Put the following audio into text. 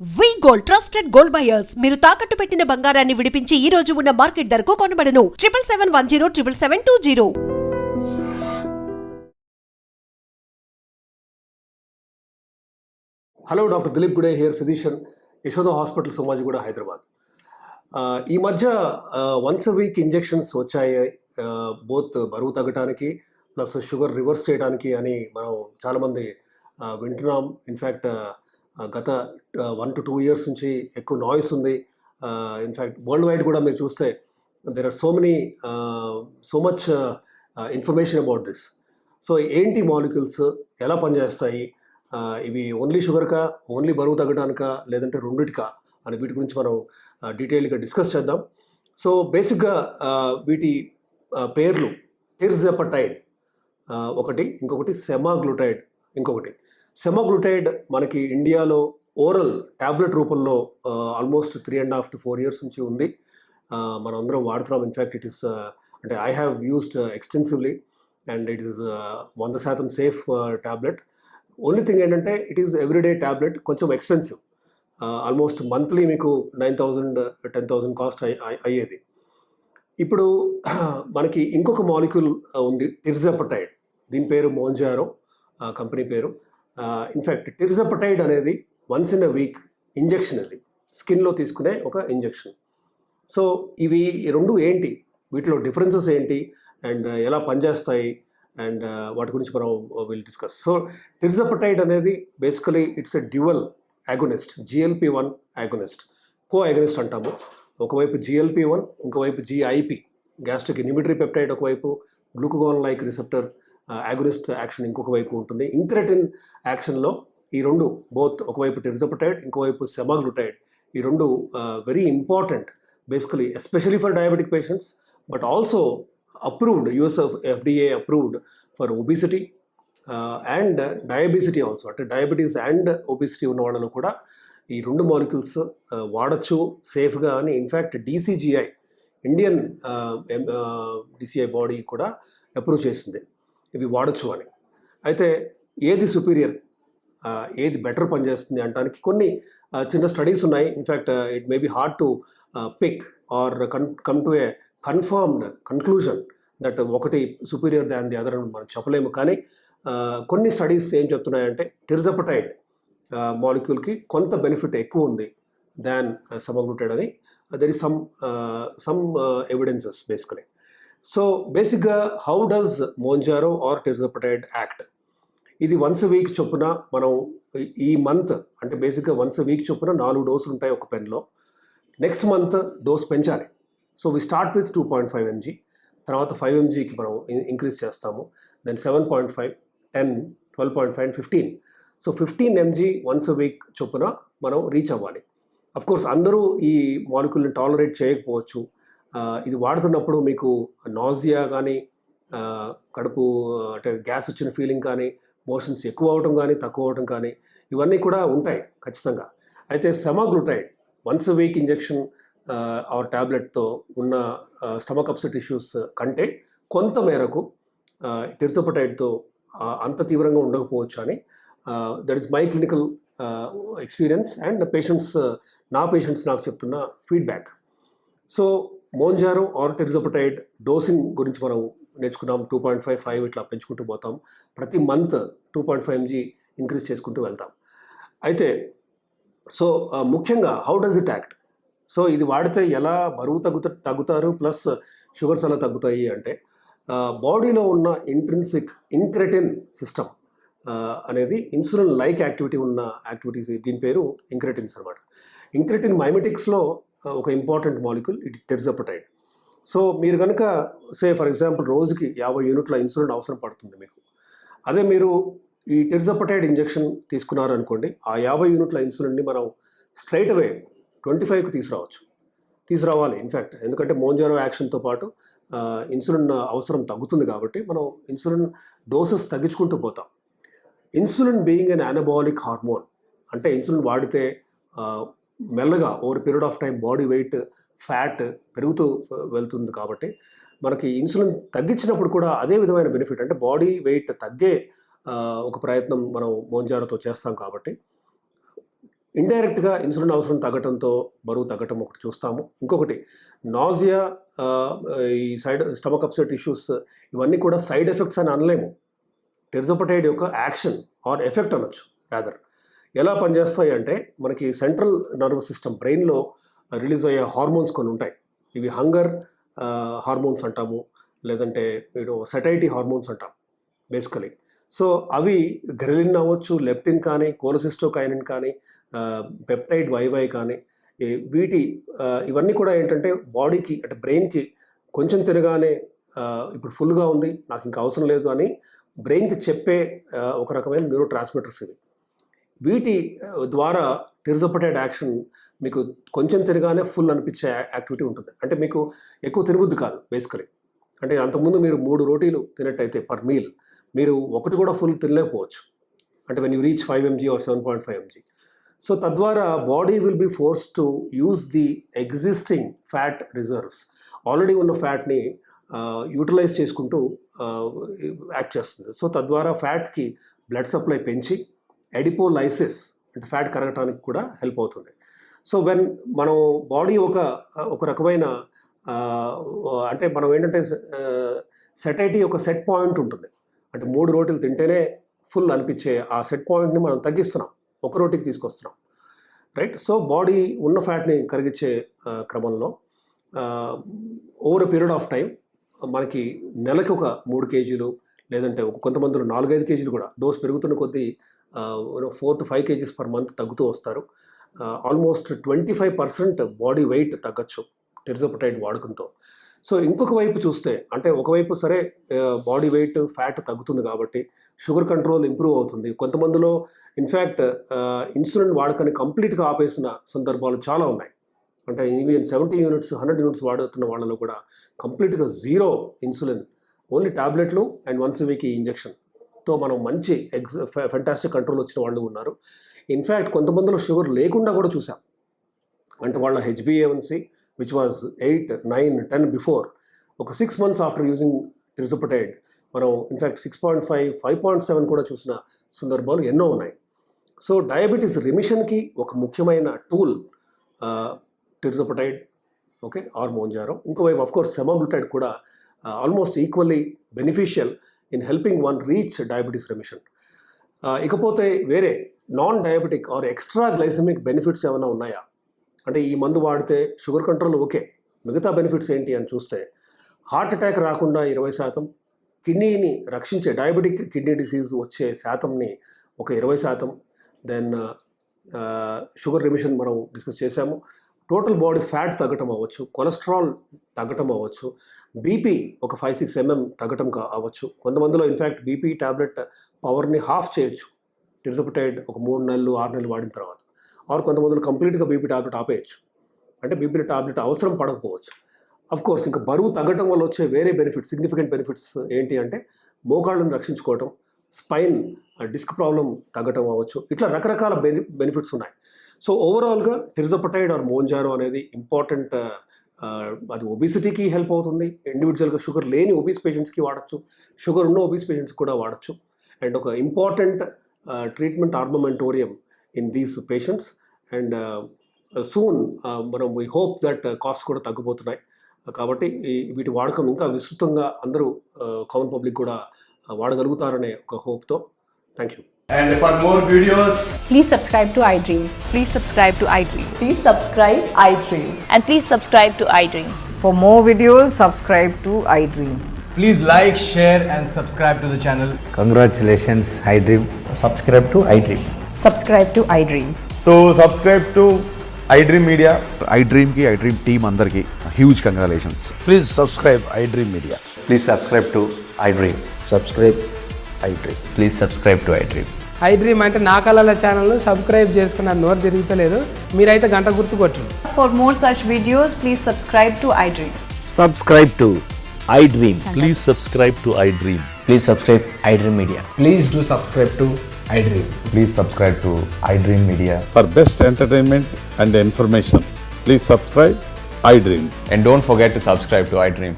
వి gold trusted gold buyers మీరు తాకట్టు పెట్టిన బంగారాన్ని విడిపించి ఈ రోజు ఉన్న మార్కెట్ ధరకు కొనబడను 7771077720. Hello, doctor Dilip Gude here, physician, Yashoda hospital, Somajiguda, Hyderabad. ఈ మధ్య వన్స్ అ వీక్ ఇంజెక్షన్స్ వచ్చాయి, బోత్ బరువు తగ్గటానికి ప్లస్ షుగర్ రివర్స్ చేయడానికి అని మనం చాలామంది వింటున్నాం. ఇన్ఫ్యాక్ట్ గత 1 to 2 years నుంచి ఎక్కువ నాయిస్ ఉంది. ఇన్ఫ్యాక్ట్ వరల్డ్ వైడ్ కూడా మీరు చూస్తే there are so much information about this. So ఏంటి మాలిక్యూల్స్, ఎలా పనిచేస్తాయి, ఇవి ఓన్లీ షుగర్కా, ఓన్లీ బరువు తగ్గడానికా, లేదంటే రెండిటికా అని వీటి గురించి మనం డీటెయిల్గా డిస్కస్ చేద్దాం. సో బేసిక్గా వీటి పేర్లు టిర్జెపటైడ్ ఒకటి, ఇంకొకటి సెమాగ్లూటైడ్ ఇంకొకటి. సెమాగ్లూటైడ్ మనకి ఇండియాలో ఓరల్ ట్యాబ్లెట్ రూపంలో ఆల్మోస్ట్ 3.5 to 4 years నుంచి ఉంది. మనం అందరం వాడుతున్నాం. ఇన్ఫ్యాక్ట్ ఇట్ ఈస్ అంటే I have used extensively and it is 100% safe tablet. Only thing ఏంటంటే ఇట్ ఈస్ ఎవ్రీడే ట్యాబ్లెట్, కొంచెం ఎక్స్పెన్సివ్. ఆల్మోస్ట్ మంత్లీ మీకు 9,000 10,000 కాస్ట్ అయ్యేది. ఇప్పుడు మనకి ఇంకొక మాలిక్యూల్ ఉంది, టిర్జెపటైడ్. దీని పేరు మోంజారో, కంపెనీ పేరు. ఇన్ఫ్యాక్ట్ టిర్జెపటైడ్ అనేది once in a week injection, అది స్కిన్లో తీసుకునే ఒక ఇంజెక్షన్. సో ఇవి రెండు ఏంటి, వీటిలో డిఫరెన్సెస్ ఏంటి అండ్ ఎలా పనిచేస్తాయి అండ్ వాటి గురించి మనం విల్ డిస్కస్. సో టిర్జెపటైడ్ అనేది basically it's a dual agonist, GLP-1 agonist, co agonist అంటాము. ఒకవైపు GLP-1, ఇంకోవైపు GIP, గ్యాస్ట్రిక్ ఇన్హిబిటరీ పెప్టైడ్ ఒకవైపు, glucagon like receptor agonist action ఇంకొక వైపు ఉంటుంది. ఇంక్రెటిన్ యాక్షన్లో ఈ రెండు, బోత్ ఒకవైపు టిర్జెపటైడ్, ఇంకోవైపు సెమాగ్లూటైడ్, ఈ రెండు very important basically, especially for diabetic patients, but also approved, US FDA approved for obesity and diabesity also. అంటే డయాబెటీస్ అండ్ ఒబిసిటీ ఉన్న వాళ్ళలో కూడా ఈ రెండు మాలిక్యూల్స్ వాడచ్చు సేఫ్గా అని in fact DCGI, Indian DCI body కూడా అప్రూవ్ చేసింది ఇవి వాడచ్చు అని. అయితే ఏది సుపీరియర్, ఏది బెటర్ పనిచేస్తుంది అనడానికి కొన్ని చిన్న స్టడీస్ ఉన్నాయి. In fact it may be hard to pick or come to a confirmed conclusion that ఒకటి సుపీరియర్ దాన్ ది అదర్ అని మనం చెప్పలేము. కానీ కొన్ని స్టడీస్ ఏం చెప్తున్నాయంటే టిర్జెపటైడ్ మాలిక్యూల్కి కొంత బెనిఫిట్ ఎక్కువ ఉంది దాన్ సెమాగ్లూటైడ్ అని. There is some evidences basically. So బేసిక్గా how does Mounjaro or tirzepatide act? ఇది వన్స్ అ వీక్ చొప్పున మనం ఈ మంత్, అంటే బేసిక్గా వన్స్ అ వీక్ చొప్పున 4 డోసులు ఉంటాయి ఒక పెన్లో. నెక్స్ట్ మంత్ డోస్ పెంచాలి. So we start with 2.5 mg, తర్వాత 5 mgకి మనం ఇంక్రీజ్ చేస్తాము, then 7.5, 10, 12.5 and 15. So 15 mg once a week చొప్పున మనం రీచ్ అవ్వాలి. అఫ్కోర్స్ అందరూ ఈ మాలిక్యూల్ని టాలరేట్ చేయకపోవచ్చు. ఇది వాడుతున్నప్పుడు మీకు నాజియా కానీ, కడుపు అంటే గ్యాస్ వచ్చిన ఫీలింగ్ కానీ, మోషన్స్ ఎక్కువ అవటం కానీ తక్కువ అవటం కానీ, ఇవన్నీ కూడా ఉంటాయి ఖచ్చితంగా. అయితే semaglutide once a week injection or ట్యాబ్లెట్తో ఉన్న స్టమక్ అప్సెట్ ఇష్యూస్ కంటే కొంత మేరకు టిర్జెపటైడ్తో అంత తీవ్రంగా ఉండకపోవచ్చు అని that is my clinical experience and నా పేషెంట్స్ నాకు చెప్తున్న feedback. So Mounjaro or tirzepatide dosing గురించి మనం నేర్చుకున్నాం. 2.5, 5 ఇట్లా పెంచుకుంటూ పోతాం. ప్రతి మంత్ 2.5 mg ఇంక్రీజ్ చేసుకుంటూ వెళ్తాం. అయితే సో ముఖ్యంగా how does it act? So ఇది వాడితే ఎలా బరువు తగ్గుతారు ప్లస్ షుగర్స్ ఎలా తగ్గుతాయి అంటే, బాడీలో ఉన్న ఇంట్రిన్సిక్ ఇంక్రెటిన్ సిస్టమ్ అనేది ఇన్సులిన్ లైక్ యాక్టివిటీ ఉన్న యాక్టివిటీస్, దీని పేరు ఇంక్రెటిన్స్ అనమాట. ఇంక్రెటిన్ మైమెటిక్స్లో ఒక ఇంపార్టెంట్ మాలిక్యూల్ ఇది టిర్జెపటైడ్. సో మీరు కనుక ఫర్ ఎగ్జాంపుల్ రోజుకి 50 యూనిట్ల ఇన్సులిన్ అవసరం పడుతుంది మీకు. అదే మీరు ఈ టిర్జెపటైడ్ ఇంజెక్షన్ తీసుకున్నారు అనుకోండి, ఆ 50 యూనిట్ల ఇన్సులిన్ని మనం స్ట్రైట్ అవే 25కి తీసుకురావాలి ఇన్ఫ్యాక్ట్. ఎందుకంటే మోంజారో యాక్షన్తో పాటు ఇన్సులిన్ అవసరం తగ్గుతుంది కాబట్టి మనం ఇన్సులిన్ డోసెస్ తగ్గించుకుంటూ పోతాం. Insulin being an anabolic hormone, అంటే ఇన్సులిన్ వాడితే మెల్లగా over period of time body weight, fat పెరుగుతూ వెళ్తుంది కాబట్టి మనకి ఇన్సులిన్ తగ్గించినప్పుడు కూడా అదే విధమైన బెనిఫిట్, అంటే బాడీ వెయిట్ తగ్గే ఒక ప్రయత్నం మనం మోంజారోతో చేస్తాం కాబట్టి ఇండైరెక్ట్గా ఇన్సులిన్ అవసరం తగ్గటంతో బరువు తగ్గటం ఒకటి చూస్తాము. ఇంకొకటి నాజియా, ఈ స్టమక్ అప్సెట్ ఇష్యూస్, ఇవన్నీ కూడా సైడ్ ఎఫెక్ట్స్ అని అనలేము. టెర్జోపటైడ్ యొక్క యాక్షన్ ఆర్ ఎఫెక్ట్ అనొచ్చు రాదర్. ఎలా పనిచేస్తాయి అంటే మనకి సెంట్రల్ నర్వస్ సిస్టమ్ బ్రెయిన్లో రిలీజ్ అయ్యే హార్మోన్స్ కొన్ని ఉంటాయి. ఇవి హంగర్ హార్మోన్స్ అంటాము, లేదంటే సెటైటీ హార్మోన్స్ అంటాం బేసికలీ. సో అవి గ్రెలిన్ అవ్వచ్చు, లెప్టిన్ కానీ, కోలసిస్టోకైనిన్ కానీ, పెప్టైడ్ వైవై కానీ, ఇవన్నీ కూడా ఏంటంటే బాడీకి అంటే బ్రెయిన్కి కొంచెం తినగానే ఇప్పుడు ఫుల్గా ఉంది, నాకు ఇంకా అవసరం లేదు అని బ్రెయిన్కి చెప్పే ఒక రకమైన న్యూరో ట్రాన్స్మిటర్స్ ఇవి. వీటి ద్వారా టెర్జోపటైడ్ యాక్షన్ మీకు కొంచెం తినగానే ఫుల్ అనిపించే యాక్టివిటీ ఉంటుంది. అంటే మీకు ఎక్కువ తినబుద్ది కాదు బేసికలీ. అంటే అంతకుముందు మీరు 3 రోటీలు తినట్టయితే పర్ మీల్, మీరు ఒకటి కూడా ఫుల్ తినలేకపోవచ్చు. అంటే when you reach 5 mg or 7.5 mg. So తద్వారా body will be force to use the existing fat reserves. Already ఉన్న ఫ్యాట్ని యూటిలైజ్ చేసుకుంటూ యాక్ట్ చేస్తుంది. సో తద్వారా ఫ్యాట్కి బ్లడ్ సప్లై పెంచి ఎడిపోలైసిస్ అంటే ఫ్యాట్ కరగటానికి కూడా హెల్ప్ అవుతుంది. సో వెన్ మనం బాడీ ఒక రకమైన అంటే మనం ఏంటంటే సెటైటీ ఒక సెట్ పాయింట్ ఉంటుంది. అంటే 3 రోటీలు తింటేనే ఫుల్ అనిపించే ఆ సెట్ పాయింట్ని మనం తగ్గిస్తున్నాం, ఒక రోటీకి తీసుకొస్తున్నాం, రైట్. సో బాడీ ఉన్న ఫ్యాట్ని కరిగించే క్రమంలో over a period of time మనకి నెలకి ఒక 3 kgs లేదంటే కొంతమందిలో 4-5 kgs కూడా డోస్ పెరుగుతున్న కొద్దీ 4 to 5 kgs పర్ మంత్ తగ్గుతూ వస్తారు. ఆల్మోస్ట్ 25% బాడీ వెయిట్ తగ్గచ్చు టెర్జోపటైడ్ వాడకంతో. సో ఇంకొక వైపు చూస్తే అంటే ఒకవైపు సరే బాడీ వెయిట్ ఫ్యాట్ తగ్గుతుంది కాబట్టి షుగర్ కంట్రోల్ ఇంప్రూవ్ అవుతుంది. కొంతమందిలో ఇన్ఫ్యాక్ట్ ఇన్సులిన్ వాడకాన్ని కంప్లీట్గా ఆపేసిన సందర్భాలు చాలా ఉన్నాయి. అంటే ఈవెన్ 70 యూనిట్స్ 100 యూనిట్స్ వాడుతున్న వాళ్ళలో కూడా కంప్లీట్గా జీరో ఇన్సులిన్, ఓన్లీ టాబ్లెట్లు అండ్ వన్స్ వీక్ ఇంజెక్షన్తో మనం మంచి ఫెంటాస్టిక్ కంట్రోల్ వచ్చిన వాళ్ళు ఉన్నారు. ఇన్ఫ్యాక్ట్ కొంతమందిలో షుగర్ లేకుండా కూడా చూసాం. అంటే వాళ్ళ HbA1c విచ్ వాజ్ 8, 9, 10 బిఫోర్, ఒక 6 months ఆఫ్టర్ యూజింగ్ టెర్జోపటైడ్ మనం ఇన్ఫ్యాక్ట్ 6.5, 5.7 కూడా చూసిన సందర్భాలు ఎన్నో ఉన్నాయి. సో డయాబెటీస్ రిమిషన్కి ఒక ముఖ్యమైన tool tirzepatide, okay, or Mounjaro. ఇంకోవైపు ఆఫ్కోర్స్ సెమాగ్లూటైడ్ కూడా almost equally beneficial in helping one reach diabetes remission. ఇకపోతే వేరే non diabetic or extra glycemic benefits ఏమైనా ఉన్నాయా అంటే ఈ మందు వాడితే షుగర్ కంట్రోల్ ఓకే, మిగతా బెనిఫిట్స్ ఏంటి అని చూస్తే హార్ట్ అటాక్ రాకుండా 20%, కిడ్నీని రక్షించే డయాబెటిక్ కిడ్నీ డిసీజ్ వచ్చే శాతంని ఒక 20%, దెన్ షుగర్ రిమిషన్ మనం డిస్కస్ చేశాము. టోటల్ బాడీ ఫ్యాట్ తగ్గటం అవ్వచ్చు, కొలెస్ట్రాల్ తగ్గటం అవ్వచ్చు, బీపీ ఒక 5-6 mm తగ్గటం అవ్వచ్చు. కొంతమందిలో ఇన్ఫ్యాక్ట్ బీపీ టాబ్లెట్ పవర్ని హాఫ్ చేయొచ్చు టెర్జోపటైడ్ ఒక 3 నెలలు 6 నెలలు వాడిన తర్వాత. ఆర్ కొంతమందిలో కంప్లీట్గా బీపీ టాబ్లెట్ ఆపేయచ్చు. అంటే బీపీ టాబ్లెట్ అవసరం పడకపోవచ్చు. అఫ్కోర్స్ ఇంకా బరువు తగ్గటం వల్ల వచ్చే వేరే బెనిఫిట్స్, సిగ్నిఫికెంట్ బెనిఫిట్స్ ఏంటి అంటే మోకాళ్ళను రక్షించుకోవటం, స్పైన్ డిస్క్ ప్రాబ్లం తగ్గటం అవ్వచ్చు. ఇట్లా రకరకాల బెనిఫిట్స్ ఉన్నాయి. సో ఓవరాల్గా టెర్జోపటైడ్ ఆర్ మోంజారో అనేది ఇంపార్టెంట్. అది ఒబిసిటీకి హెల్ప్ అవుతుంది. ఇండివిజువల్గా షుగర్ లేని ఒబీస్ పేషెంట్స్కి వాడచ్చు, షుగర్ ఉన్న ఒబీస్ పేషెంట్స్కి కూడా వాడచ్చు. అండ్ ఒక important treatment armamentarium in these patients. And soon మనం వీ హోప్ దట్ కాస్ట్ కూడా తగ్గిపోతున్నాయి. కాబట్టి వీటి వాడకం ఇంకా విస్తృతంగా అందరూ కామన్ పబ్లిక్ కూడా వాడగలుగుతారనే ఒక హోప్తో. Thank you. And for more videos, Please subscribe to iDream. Please subscribe to iDream. Please subscribe iDream. And please subscribe to iDream. For more videos, subscribe to iDream. please like, share and subscribe to the channel. Congratulations, iDream. Subscribe to iDream. Subscribe to iDream. So subscribe to iDream Media. iDream ki iDream team andarki huge congratulations. Please subscribe iDream Media. Please subscribe to iDream. Subscribe iDream. Please subscribe to iDream. iDream అంటే నా కళల ఛానల్ను subscribe చేసుకున్న నోరు తిరుగుతలేదు, మీరైతే గంట గుర్తు కొట్టండి. For more such videos, please subscribe to iDream. Subscribe to iDream. Please subscribe to iDream. Please subscribe iDream Media. Please do subscribe to iDream. Please subscribe to iDream Media. For best entertainment and information, please subscribe iDream. And don't forget to subscribe to iDream.